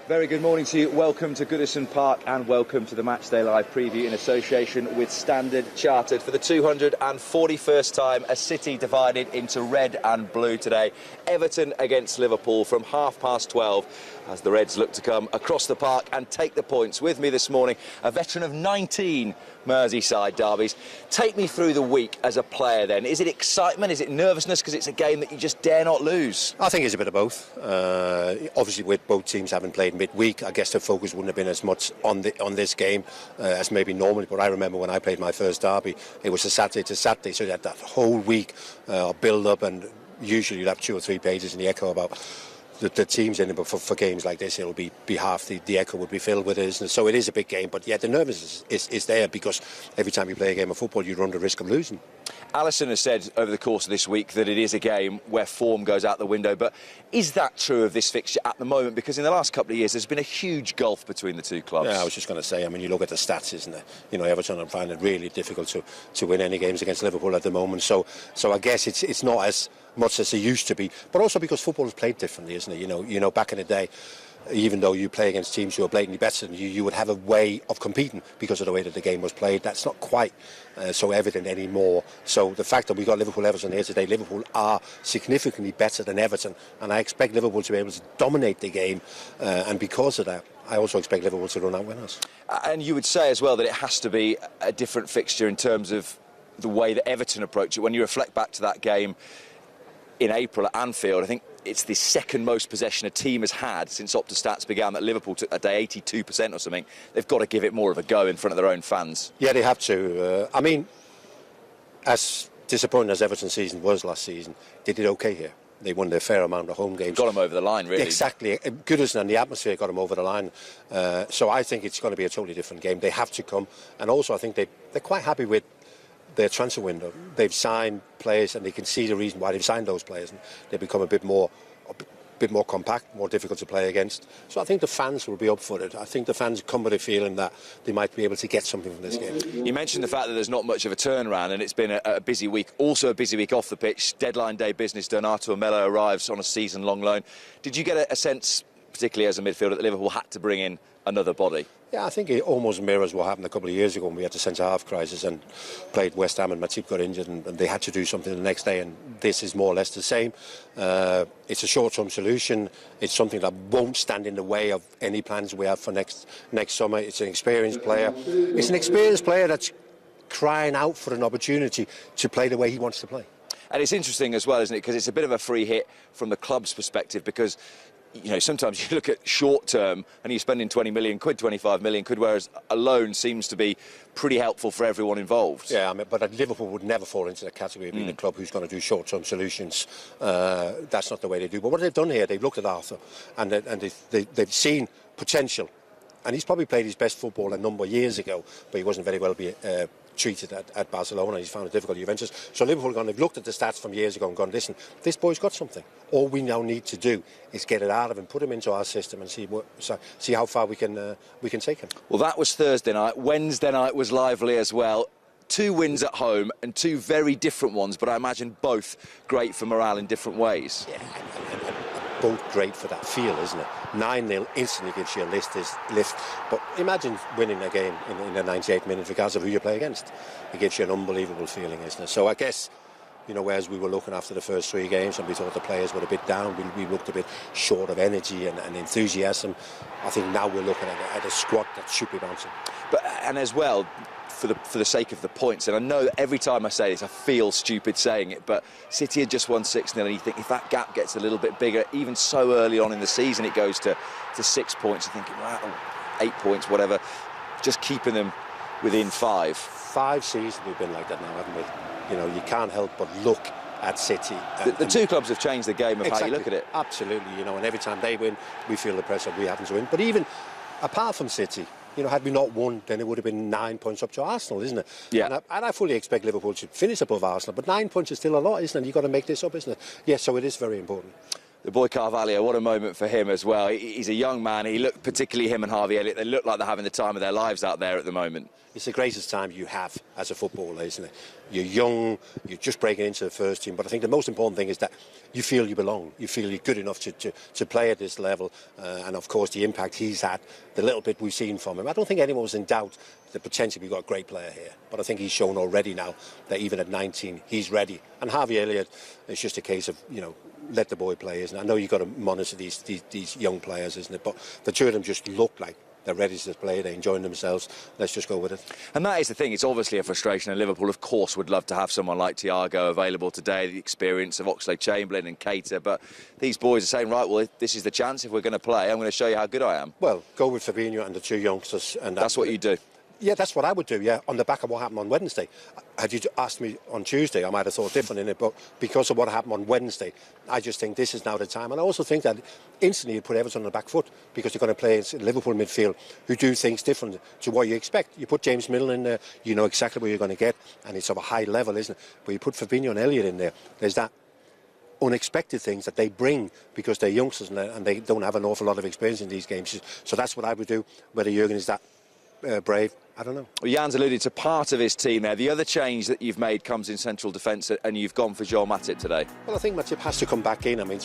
Very good morning to you. Welcome to Goodison Park and welcome to the Matchday Live preview in association with Standard Chartered. For the 241st time, a city divided into red and blue today. Everton against Liverpool from 12:30 as the Reds look to come across the park and take the points. With me this morning, a veteran of 19 Merseyside derbies. Take me through the week as a player then. Is it excitement? Is it nervousness because it's a game that you just dare not lose? I think it's a bit of both. Obviously, with both teams having played midweek, I guess the focus wouldn't have been as much on this game as maybe normally. But I remember when I played my first derby, it was a Saturday to Saturday, so you had that whole week of build-up, and usually you'd have 2 or 3 pages in the Echo about the teams in it. But for games like this, it'll be half the Echo would be filled with it, isn't it? So it is a big game, but yeah, the nervousness is there because every time you play a game of football, you run the risk of losing. Alisson has said over the course of this week that it is a game where form goes out the window, but is that true of this fixture at the moment? Because in the last couple of years there's been a huge gulf between the two clubs. Yeah, I was just going to say, I mean, you look at the stats, isn't it? You know, Everton are finding it really difficult to win any games against Liverpool at the moment, so I guess it's not as much as it used to be, but also because football is played differently, isn't it? You know, back in the day, even though you play against teams who are blatantly better than you, you would have a way of competing because of the way that the game was played. That's not quite so evident anymore. So the fact that we got Liverpool-Everton here today, Liverpool are significantly better than Everton, and I expect Liverpool to be able to dominate the game, and because of that, I also expect Liverpool to run out winners. And you would say as well that it has to be a different fixture in terms of the way that Everton approach it. When you reflect back to that game in April at Anfield, I think it's the second most possession a team has had since Opta Stats began, that Liverpool took that day 82% or something. They've got to give it more of a go in front of their own fans. Yeah, they have to. I mean, as disappointing as Everton's season was last season, they did okay here. They won their fair amount of home games. Got them over the line, really. Exactly. Goodison and the atmosphere got them over the line. So I think it's going to be a totally different game. They have to come. And also I think they're quite happy with their transfer window. They've signed players and they can see the reason why they've signed those players, and they become a bit more compact, more difficult to play against. So I think the fans will be up for it. I think the fans come with a feeling that they might be able to get something from this game. You mentioned the fact that there's not much of a turnaround, and it's been a busy week, also a busy week off the pitch. Deadline day business done. Artur Melo arrives on a season-long loan. Did you get a sense, particularly as a midfielder, that Liverpool had to bring in another body? Yeah, I think it almost mirrors what happened a couple of years ago when we had the centre-half crisis and played West Ham and Matip got injured and they had to do something the next day, and this is more or less the same. It's a short-term solution. It's something that won't stand in the way of any plans we have for next summer. It's an experienced player. It's an experienced player that's crying out for an opportunity to play the way he wants to play. And it's interesting as well, isn't it, because it's a bit of a free hit from the club's perspective, because you know, sometimes you look at short term and you're spending 20 million quid, 25 million quid, whereas a loan seems to be pretty helpful for everyone involved. Yeah, I mean, but Liverpool would never fall into the category of being a club who's going to do short-term solutions. That's not the way they do. But what they've done here, they've looked at Arthur and they've seen potential. And he's probably played his best football a number of years ago, but he wasn't very well treated at Barcelona. He's found it difficult at Juventus. So Liverpool have looked at the stats from years ago and gone, listen, this boy's got something. All we now need to do is get it out of him, put him into our system and see how far we can take him. Well, that was Thursday night. Wednesday night was lively as well. 2 wins at home and 2 very different ones, but I imagine both great for morale in different ways. Yeah, both great for that feel, isn't it? 9-0 instantly gives you a lift. But imagine winning a game in the 98th minute, regardless of who you play against. It gives you an unbelievable feeling, isn't it? So I guess, you know, whereas we were looking after the first 3 games and we thought the players were a bit down, we looked a bit short of energy and enthusiasm. I think now we're looking at a squad that should be bouncing. And as well, for the sake of the points, and I know that every time I say this I feel stupid saying it, but City had just won 6-0, and you think if that gap gets a little bit bigger, even so early on in the season, it goes to 6 points. You're thinking, wow, 8 points, whatever, just keeping them within 5. 5 seasons we've been like that now, haven't we? You know, you can't help but look at City. The 2 clubs have changed the game of exactly, how you look at it. Absolutely, you know, and every time they win, we feel the pressure we haven't to win. But even apart from City, you know, had we not won, then it would have been 9 points up to Arsenal, isn't it? Yeah. And I fully expect Liverpool to finish above Arsenal, but 9 points is still a lot, isn't it? You've got to make this up, isn't it? Yes, so it is very important. The boy Carvalho, what a moment for him as well. He's a young man. He looked, particularly him and Harvey Elliott, they look like they're having the time of their lives out there at the moment. It's the greatest time you have as a footballer, isn't it? You're young, you're just breaking into the first team, but I think the most important thing is that you feel you belong. You feel you're good enough to play at this level, and of course the impact he's had, the little bit we've seen from him. I don't think anyone was in doubt that potentially we've got a great player here, but I think he's shown already now that even at 19 he's ready. And Harvey Elliott, it's just a case of, you know, let the boy play, isn't it? I know you've got to monitor these young players, isn't it? But the two of them just look like they're ready to play, they're enjoying themselves. Let's just go with it. And that is the thing, it's obviously a frustration, and Liverpool of course would love to have someone like Thiago available today, the experience of Oxlade-Chamberlain and Keita, but these boys are saying, right, well, this is the chance. If we're going to play, I'm going to show you how good I am. Well, go with Fabinho and the two youngsters. And that's what you do. Yeah, that's what I would do, yeah, on the back of what happened on Wednesday. Had you asked me on Tuesday, I might have thought different in it, but because of what happened on Wednesday, I just think this is now the time. And I also think that instantly you put Everton on the back foot, because you're going to play Liverpool midfield who do things different to what you expect. You put James Milner in there, you know exactly what you're going to get, and it's of a high level, isn't it? But you put Fabinho and Elliott in there, there's that unexpected things that they bring because they're youngsters and they don't have an awful lot of experience in these games. So that's what I would do. Whether Jurgen is that brave, I don't know. Well, Jan's alluded to part of his team there. The other change that you've made comes in central defence, and you've gone for Joel Matip today. Well, I think Matip has to come back in. I mean,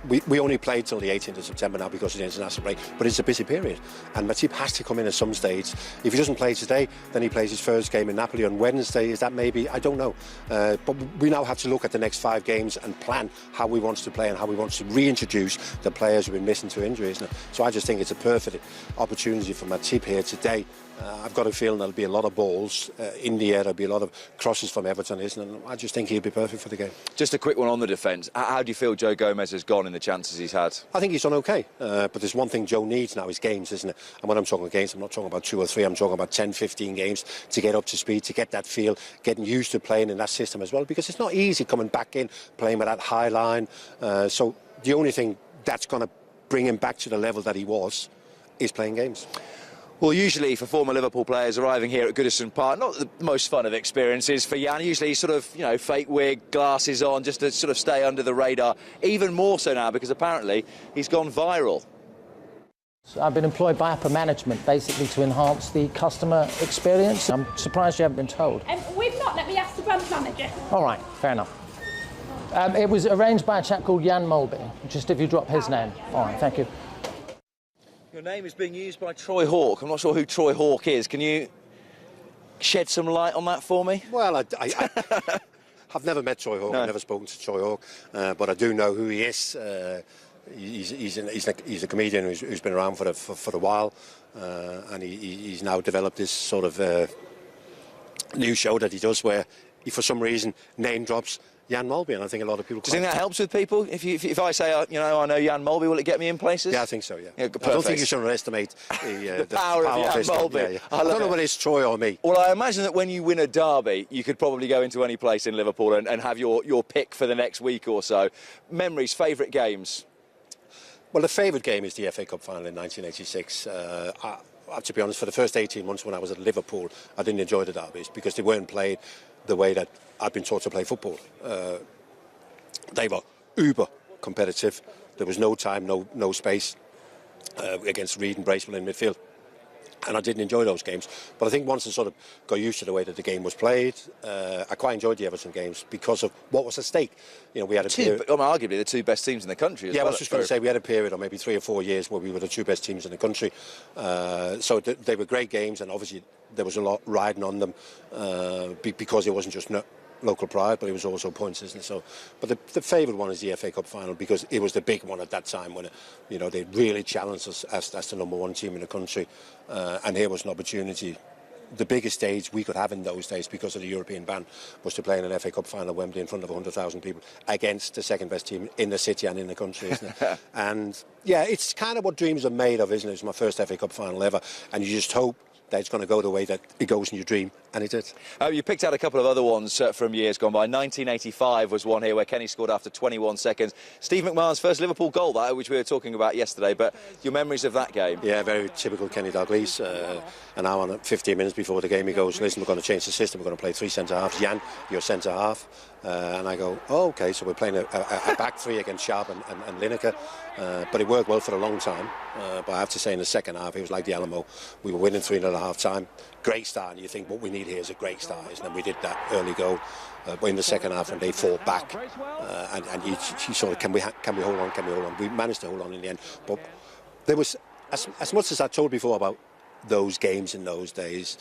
we only played till the 18th of September now because of the international break, but it's a busy period, and Matip has to come in at some stage. If he doesn't play today, then he plays his first game in Napoli on Wednesday. Is that maybe? I don't know. But we now have to look at the next 5 games and plan how we want to play and how we want to reintroduce the players who've been missing to injury, isn't it? So I just think it's a perfect opportunity for Matip here today. I've got a feeling there'll be a lot of balls in the air. There'll be a lot of crosses from Everton, isn't it? I just think he'll be perfect for the game. Just a quick one on the defence. How do you feel Joe Gomez has gone in the chances he's had? I think he's done okay. But there's one thing Joe needs now is games, isn't it? And when I'm talking games, I'm not talking about 2 or 3. I'm talking about 10, 15 games to get up to speed, to get that feel, getting used to playing in that system as well. Because it's not easy coming back in, playing with that high line. So the only thing that's going to bring him back to the level that he was is playing games. Well, usually for former Liverpool players arriving here at Goodison Park, not the most fun of experiences for Jan. Usually sort of, you know, fake wig, glasses on, just to sort of stay under the radar. Even more so now because apparently he's gone viral. So I've been employed by upper management basically to enhance the customer experience. I'm surprised you haven't been told. We've not. Let me ask the brand manager. All right, fair enough. It was arranged by a chap called Jan Molby. Just if you drop his name. All right, thank you. Your name is being used by Troy Hawke. I'm not sure who Troy Hawke is. Can you shed some light on that for me? Well, I've never met Troy Hawke. No. I've never spoken to Troy Hawke, but I do know who he is. He's a comedian who's been around for a while, and he's now developed this sort of new show that he does where he, for some reason, name drops Jan Molby, and I think a lot of people... Do you think that helps with people? If I say, you know, I know Jan Molby, will it get me in places? Yeah, I think so, yeah. I don't think you should underestimate the power of Jan Molby. Yeah. I don't know whether it's Troy or me. Well, I imagine that when you win a derby, you could probably go into any place in Liverpool and have your pick for the next week or so. Memories, favourite games? Well, the favourite game is the FA Cup final in 1986. To be honest, for the first 18 months when I was at Liverpool, I didn't enjoy the derbies because they weren't played the way that I'd been taught to play football. They were uber competitive. There was no time, no space against Reed and Bracewell in midfield. And I didn't enjoy those games. But I think once I sort of got used to the way that the game was played, I quite enjoyed the Everton games because of what was at stake. You know, we had arguably the 2 best teams in the country as well. Yeah, I was just going to say we had a period of maybe 3 or 4 years where we were the 2 best teams in the country. So they were great games, and obviously there was a lot riding on them because it wasn't just local pride, but it was also points, isn't it? So, but the favourite one is the FA Cup final because it was the big one at that time when they really challenged us as the #1 team in the country, and here was an opportunity. The biggest stage we could have in those days because of the European ban was to play in an FA Cup final at Wembley in front of 100,000 people against the second best team in the city and in the country, isn't it? And yeah, it's kind of what dreams are made of, isn't it? It's my first FA Cup final ever, and you just hope that it's going to go the way that it goes in your dream, and it did. You picked out a couple of other ones from years gone by. 1985 was one here where Kenny scored after 21 seconds. Steve McMahon's first Liverpool goal, that, which we were talking about yesterday, but your memories of that game? Yeah, very typical Kenny Dalglish. An hour and 15 minutes before the game, he goes, listen, we're going to change the system, we're going to play 3 centre-halves. Jan, you're centre-half. And I go, oh, OK, so we're playing a back three against Sharp and Lineker. But it worked well for a long time. But I have to say, in the second half, it was like the Alamo. We were winning 3-0 at half-time. Great start, and you think what we need here is a great start, isn't it? We did that early goal. But in the second half, and they fought back, and you sort of, can we hold on, can we hold on? We managed to hold on in the end. But there was, as much as I told before about those games in those days,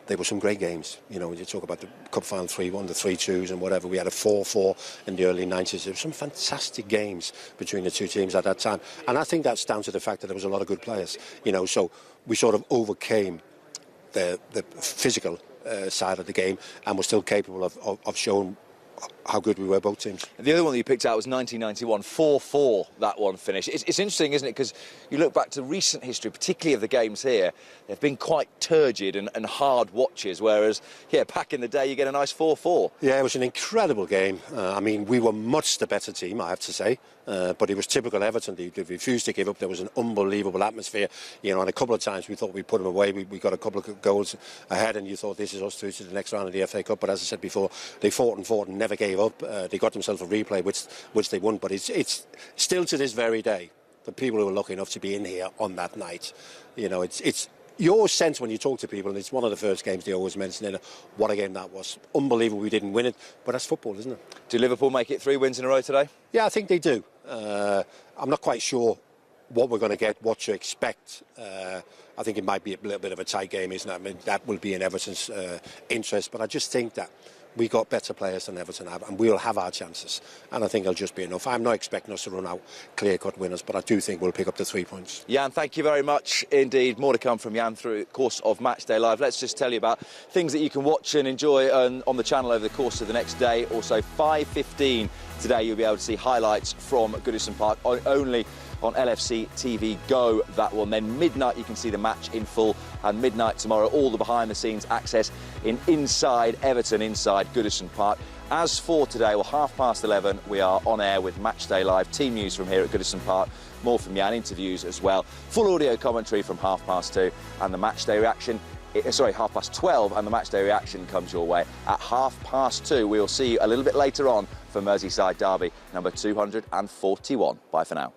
there were some great games. You know, when you talk about the Cup final 3-1, the 3-2s and whatever, we had a 4-4 in the early 90s. There were some fantastic games between the two teams at that time. And I think that's down to the fact that there was a lot of good players. You know, so we sort of overcame the physical side of the game, and we're still capable of showing how good we were, both teams. The other one that you picked out was 1991, 4-4, that one finished. It's interesting, isn't it, because you look back to recent history, particularly of the games here, they've been quite turgid and hard watches, whereas, yeah, back in the day, you get a nice 4-4. Yeah, it was an incredible game. I mean, we were much the better team, I have to say, but it was typical Everton. They refused to give up. There was an unbelievable atmosphere, you know, and a couple of times we thought we'd put them away. We got a couple of goals ahead, and you thought this is us through to the next round of the FA Cup, but as I said before, they fought and never gave up. They got themselves a replay, which they won, but it's still to this very day, the people who were lucky enough to be in here on that night, you know, it's your sense when you talk to people, and it's one of the first games they always mention, what a game that was. Unbelievable we didn't win it, but that's football, isn't it? Do Liverpool make it 3 wins in a row today? Yeah, I think they do. I'm not quite sure what we're going to get, what to expect. I think it might be a little bit of a tight game, isn't it? I mean, that will be in Everton's interest, but I just think that we got better players than Everton have, and we'll have our chances, and I think it'll just be enough. I'm not expecting us to run out clear-cut winners, but I do think we'll pick up the 3 points. Jan, thank you very much indeed. More to come from Jan through the course of Matchday Live. Let's just tell you about things that you can watch and enjoy on the channel over the course of the next day. Also, 5:15 today, you'll be able to see highlights from Goodison Park only on LFC TV Go, that one. Then midnight you can see the match in full, and midnight tomorrow all the behind the scenes access in Inside Everton, inside Goodison Park. As for today, well, 11:30 we are on air with Matchday Live, team news from here at Goodison Park, more from Jan, interviews as well, full audio commentary from 2:30, and the Matchday reaction, 12:30, and the Matchday reaction comes your way at 2:30. We'll see you a little bit later on for Merseyside derby number 241. Bye for now.